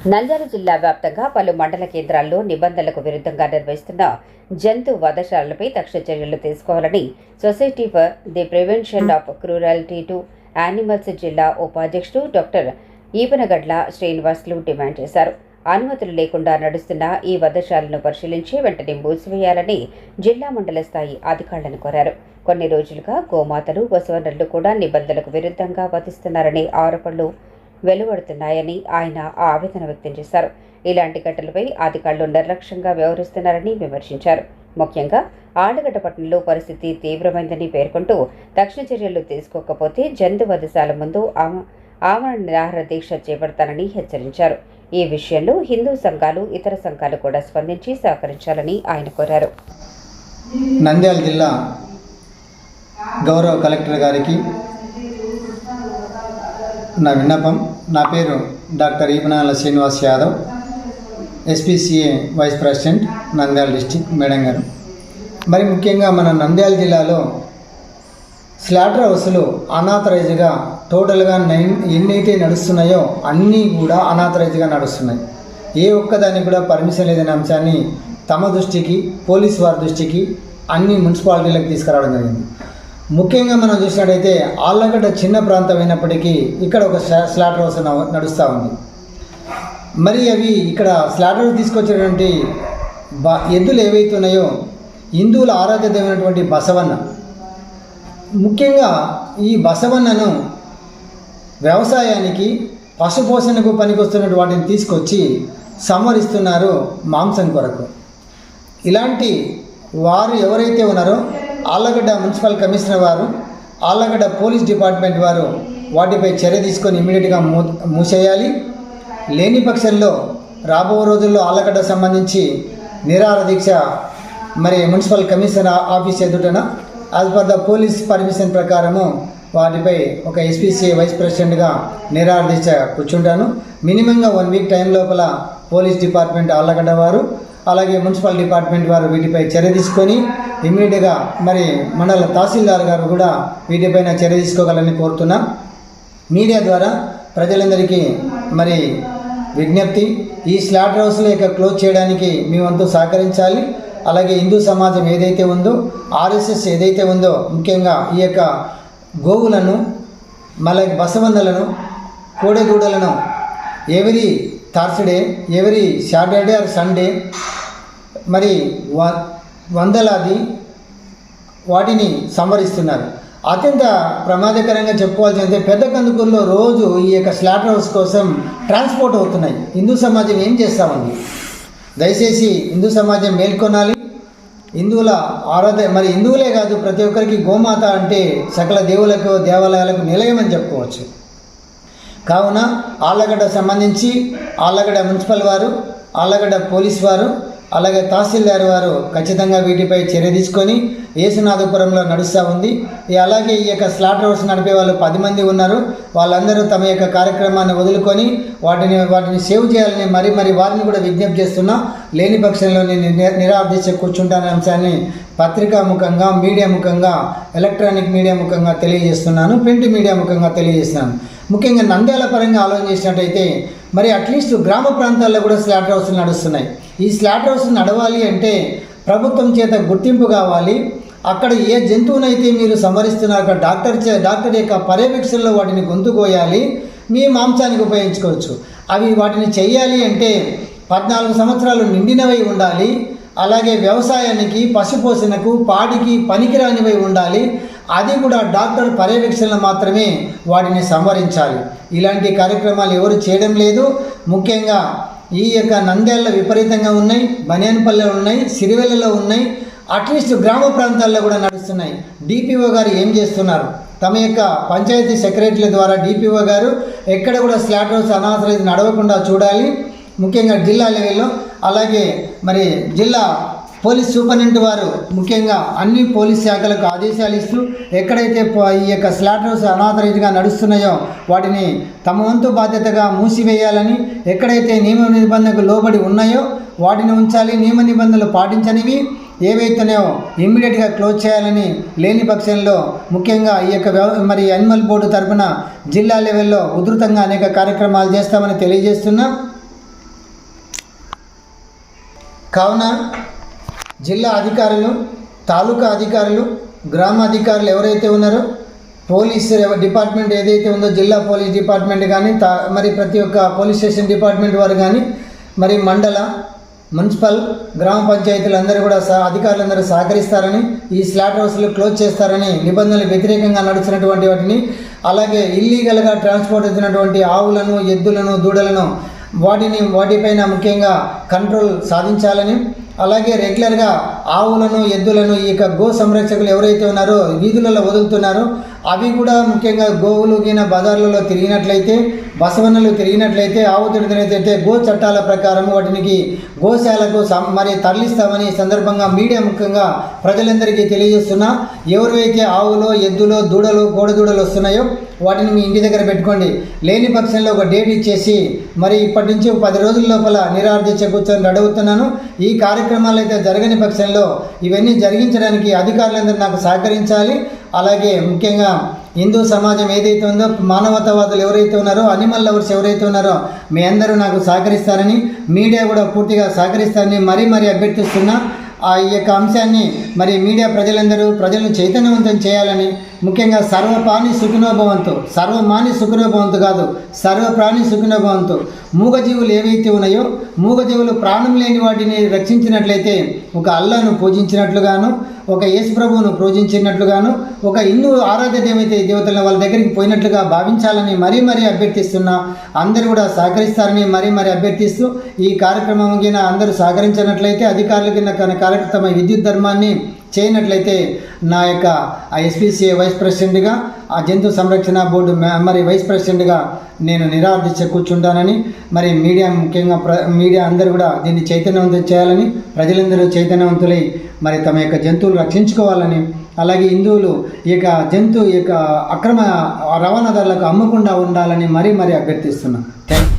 నంద్యాల జిల్లా వ్యాప్తంగా పలు మండల కేంద్రాల్లో నిబంధనలకు విరుద్ధంగా నిర్వహిస్తున్న జంతు వధశాలలపై తక్షణ చర్యలు తీసుకోవాలని society for the prevention of cruelty to animals జిల్లా ఉపాధ్యక్షుడు డాక్టర్ ఈపనగడ్ల శ్రీనివాసులు డిమాండ్ చేశారు. అనుమతులు లేకుండా నడుస్తున్న ఈ వధశాలను పరిశీలించి వెంటనే మూసివేయాలని జిల్లా మండల స్థాయి అధికారులను కోరారు. కొన్ని రోజులుగా గోమాతలు, బసవన్నలు కూడా నిబంధనలకు విరుద్ధంగా వధిస్తున్నారనే ఆరోపణలు వెలువడుతున్నాయని ఆయన ఆవేదన వ్యక్తం చేశారు. ఇలాంటి ఘటనలపై అధికారులు నిర్లక్ష్యంగా వ్యవహరిస్తున్నారని విమర్శించారు. ముఖ్యంగా ఆళ్లగడ్డ పట్టణంలో పరిస్థితి తీవ్రమైందని పేర్కొంటూ తక్షణ చర్యలు తీసుకోకపోతే జంతు వధశాల ముందు ఆమరణ నిరాహార దీక్ష చేపడతానని హెచ్చరించారు. ఈ విషయంలో హిందూ సంఘాలు, ఇతర సంఘాలు కూడా స్పందించి సహకరించాలని ఆయన కోరారు. నంద్యాల జిల్లా గౌరవ కలెక్టర్ గారికి నా విన్నపం. నా పేరు doctor Epanagadla Srinivas Yadav, SPCA vice president, Nandyal district. Madam గారు, మరి ముఖ్యంగా మన నంద్యాల జిల్లాలో స్లాటర్ హౌస్లు అనాథరైజ్గా టోటల్గా ఎన్నైతే నడుస్తున్నాయో అన్నీ కూడా అనాథరైజ్గా నడుస్తున్నాయి. ఏ ఒక్కదానికి కూడా పర్మిషన్ లేదనే అంశాన్ని తమ దృష్టికి, పోలీసు వారి దృష్టికి, అన్ని మున్సిపాలిటీలకు తీసుకురావడం జరిగింది. ముఖ్యంగా మనం చూసినట్టయితే ఆళ్లగడ్డ చిన్న ప్రాంతం అయినప్పటికీ ఇక్కడ ఒక స్లాటర్ హౌస్ నడుస్తూ ఉంది. మరి అవి ఇక్కడ స్లాటర్ హౌస్ తీసుకొచ్చినటువంటి ఎద్దులు ఏవైతే ఉన్నాయో హిందువుల ఆరాధ్య దైవమైనటువంటి బసవన్న, ముఖ్యంగా ఈ బసవన్నను వ్యవసాయానికి, పశుపోషణకు పనికొస్తున్న వాటిని తీసుకొచ్చి సంహరిస్తున్నారు మాంసం కొరకు. ఇలాంటి వారు ఎవరైతే ఉన్నారో ఆళ్లగడ్డ మున్సిపల్ కమిషనర్ వారు, ఆళ్లగడ్డ పోలీస్ డిపార్ట్మెంట్ వారు వాటిపై చర్య తీసుకొని ఇమ్మీడియట్గా మూసేయాలి. లేని పక్షంలో రాబో రోజుల్లో ఆళ్లగడ్డ సంబంధించి నిరాహార దీక్ష మరి మున్సిపల్ కమిషనర్ ఆఫీస్ ఎదుటన as per the police permission ప్రకారము వాటిపై ఒక ఎస్పీసీ వైస్ ప్రెసిడెంట్గా నిరాహార దీక్ష కూర్చుంటాను. మినిమంగా 1 వీక్ టైం లోపల పోలీస్ డిపార్ట్మెంట్, ఆళ్లగడ్డ వారు, అలాగే మున్సిపల్ డిపార్ట్మెంట్ వారు వీటిపై చర్య తీసుకొని ఇమ్మీడియట్గా మరి మండల తహసీల్దార్ గారు కూడా వీటిపైన చర్య తీసుకోగలని కోరుతున్నాం. మీడియా ద్వారా ప్రజలందరికీ మరి విజ్ఞప్తి, ఈ స్లాటర్ హౌస్లో ఇక క్లోజ్ చేయడానికి మీ వంతు సహకరించాలి. అలాగే హిందూ సమాజం ఏదైతే ఉందో, ఆర్ఎస్ఎస్ ఏదైతే ఉందో, ముఖ్యంగా ఈ యొక్క గోవులను, మళ్ళీ బసవన్నలను, కోడెదూడలను every Thursday, every Saturday or Sunday మరి వందలాది వాటిని సంహరిస్తున్నారు. అత్యంత ప్రమాదకరంగా చెప్పుకోవాల్సిందంటే పెద్ద కందుకూరులో రోజు ఈ యొక్క స్లాటర్ హౌస్ కోసం ట్రాన్స్పోర్ట్ అవుతున్నాయి. హిందూ సమాజం ఏం చేస్తామండి? దయచేసి హిందూ సమాజం మేల్కొనాలి. హిందువుల ఆరాధన, మరి హిందువులే కాదు ప్రతి ఒక్కరికి గోమాత అంటే సకల దేవులకు, దేవాలయాలకు నిలయమని చెప్పుకోవచ్చు. కావున ఆళ్లగడ్డ సంబంధించి ఆళ్లగడ్డ మున్సిపల్ వారు, ఆళ్లగడ్డ పోలీస్ వారు, అలాగే తహసీల్దార్ వారు ఖచ్చితంగా వీటిపై చర్య తీసుకొని యేసునాథపురంలో నడుస్తూ ఉంది. అలాగే ఈ యొక్క స్లాటర్ హౌస్ నడిపే వాళ్ళు 10 మంది ఉన్నారు. వాళ్ళందరూ తమ యొక్క కార్యక్రమాన్ని వదులుకొని వాటిని సేవ్ చేయాలని మరి వారిని కూడా విజ్ఞప్తి చేస్తున్నా. లేని పక్షంలో నేను నిరాహార దీక్ష కూర్చుంటాననే అంశాన్ని పత్రికా ముఖంగా, మీడియా ముఖంగా, ఎలక్ట్రానిక్ మీడియా ముఖంగా తెలియజేస్తున్నాను, ప్రింట్ మీడియా ముఖంగా తెలియజేస్తున్నాను. ముఖ్యంగా నంద్యాల పరంగా ఆలోచన చేసినట్టయితే మరి అట్లీస్ట్ గ్రామ ప్రాంతాల్లో కూడా స్లాటర్ హౌస్లు నడుస్తున్నాయి. ఈ స్లాటర్ హౌస్ నడవాలి అంటే ప్రభుత్వం చేత గుర్తింపు కావాలి. అక్కడ ఏ జంతువునైతే మీరు సంహరిస్తున్నారో అక్కడ డాక్టర్ యొక్క పర్యవేక్షణలో వాటిని గొంతు కోయాలి, మీ మాంసానికి ఉపయోగించుకోవచ్చు. అవి వాటిని చెయ్యాలి అంటే 14 సంవత్సరాలు నిండినవై ఉండాలి. అలాగే వ్యవసాయానికి, పశుపోషణకు, పాడికి పనికిరానివై ఉండాలి. అది కూడా డాక్టర్ పర్యవేక్షణలో మాత్రమే వాటిని సంహరించాలి. ఇలాంటి కార్యక్రమాలు ఎవరు చేయడం లేదు. ముఖ్యంగా ఈ యొక్క నంద్యాలలో విపరీతంగా ఉన్నాయి, బనియాన్పల్లిలో ఉన్నాయి, సిరివెల్లలో ఉన్నాయి, అట్లీస్ట్ గ్రామ ప్రాంతాల్లో కూడా నడుస్తున్నాయి. డిపిఓ గారు ఏం చేస్తున్నారు? తమ యొక్క పంచాయతీ సెక్రటరీల ద్వారా డిపిఓ గారు ఎక్కడ కూడా స్లాటర్ హౌస్ అనాథరైజ్ నడవకుండా చూడాలి. ముఖ్యంగా జిల్లా లెవెల్లో, అలాగే మరి జిల్లా పోలీస్ సూపరింటెండెంట్ వారు ముఖ్యంగా అన్ని పోలీస్ శాఖలకు ఆదేశాలు ఇస్తూ ఎక్కడైతే ఈ యొక్క స్లాటర్ హౌస్ అనాథరైజ్గా నడుస్తున్నాయో వాటిని తమ వంతు బాధ్యతగా మూసివేయాలని, ఎక్కడైతే నియమ నిబంధనలకు లోబడి ఉన్నాయో వాటిని ఉంచాలి, నియమ నిబంధనలు పాటించనివి ఏవైతున్నాయో ఇమ్మీడియట్గా క్లోజ్ చేయాలని, లేని పక్షంలో ముఖ్యంగా ఈ యొక్క మరి యానిమల్ బోర్డు తరఫున జిల్లా లెవెల్లో ఉధృతంగా అనేక కార్యక్రమాలు చేస్తామని తెలియజేస్తున్నా. కావున జిల్లా అధికారులు, తాలూకా అధికారులు, గ్రామ అధికారులు ఎవరైతే ఉన్నారో, పోలీస్ డిపార్ట్మెంట్ ఏదైతే ఉందో జిల్లా పోలీస్ డిపార్ట్మెంట్ కానీ మరి ప్రతి ఒక్క పోలీస్ స్టేషన్ డిపార్ట్మెంట్ వారు కానీ, మరి మండల, మున్సిపల్, గ్రామ పంచాయతీలందరూ కూడా అధికారులందరూ సహకరిస్తారని, ఈ స్లాటర్ హౌస్లు క్లోజ్ చేస్తారని, నిబంధనలకు వ్యతిరేకంగా నడుస్తున్నటువంటి వాటిని, అలాగే ఇల్లీగల్గా ట్రాన్స్పోర్ట్ అవుతున్నటువంటి ఆవులను, ఎద్దులను, దూడలను వాటిపైన ముఖ్యంగా కంట్రోల్ సాధించాలని, అలాగే రెగ్యులర్గా ఆవులను, ఎద్దులను ఈ యొక్క గో సంరక్షకులు ఎవరైతే ఉన్నారో వీధులలో వదులుతున్నారో అవి కూడా ముఖ్యంగా గోవులు గిన బజార్లలో తిరిగినట్లయితే, బసవన్నలు తిరిగినట్లయితే, ఆవు తిరిగినట్లయితే గో చట్టాల ప్రకారం వాటికి గోశాలకు మరి తరలిస్తామని సందర్భంగా మీడియా ముఖ్యంగా ప్రజలందరికీ తెలియజేస్తున్నా. ఎవరైతే ఆవులో, ఎద్దులో, దూడలు, కోడదూడలు వస్తున్నాయో వాటిని మీ ఇంటి దగ్గర పెట్టుకోండి. లేని పక్షంలో ఒక డేట్ ఇచ్చేసి మరి ఇప్పటి నుంచి 10 రోజుల లోపల నిరాదీక్ష కూర్చొని అడుగుతున్నాను. ఈ కార్యక్రమాలు అయితే జరగని పక్షంలో ఇవన్నీ జరిగించడానికి అధికారులందరూ నాకు సహకరించాలి. అలాగే ముఖ్యంగా హిందూ సమాజం ఏదైతే ఉందో, మానవతావాదులు ఎవరైతే ఉన్నారో, అనిమల్ లవర్స్ ఎవరైతే ఉన్నారో మీ అందరూ నాకు సహకరిస్తారని, మీడియా కూడా పూర్తిగా సహకరిస్తారని మరీ అభ్యర్థిస్తున్నా. ఈ యొక్క అంశాన్ని మరి మీడియా ప్రజలను చైతన్యవంతం చేయాలని, ముఖ్యంగా సర్వప్రాణి సుఖినోభవంతు, సర్వమాని సుఖినోభవంతు కాదు, సర్వప్రాణి సుఖినోభవంతు. మూగజీవులు ఏవైతే ఉన్నాయో, మూగజీవులు ప్రాణం లేని వాటిని రక్షించినట్లయితే ఒక అల్లాను పూజించినట్లుగాను, ఒక యేసు ప్రభువును పూజించినట్లుగాను, ఒక హిందూ ఆరాధ్య దేవతలను వాళ్ళ దగ్గరికి పోయినట్లుగా భావించాలని మరీ అభ్యర్థిస్తున్నా. అందరూ కూడా సహకరిస్తారని మరీ అభ్యర్థిస్తూ, ఈ కార్యక్రమం కింద అందరూ సహకరించినట్లయితే, అధికారుల కింద తమ విద్యుత్ ధర్మాన్ని చేయనట్లయితే నా యొక్క ఎస్పీసీఏ వైస్ ప్రెసిడెంట్గా, ఆ జంతు సంరక్షణ బోర్డు మరి వైస్ ప్రెసిడెంట్గా నేను నిరాదీక్ష కూర్చుంటానని, మరి మీడియా ముఖ్యంగా మీడియా అందరూ కూడా దీన్ని చైతన్యవంతం చేయాలని, ప్రజలందరూ చైతన్యవంతులై మరి తమ యొక్క జంతువులు రక్షించుకోవాలని, అలాగే హిందువులు ఈ యొక్క అక్రమ రవాణాదారులకు అమ్మకుండా ఉండాలని మరీ అభ్యర్థిస్తున్నాను. Thank you.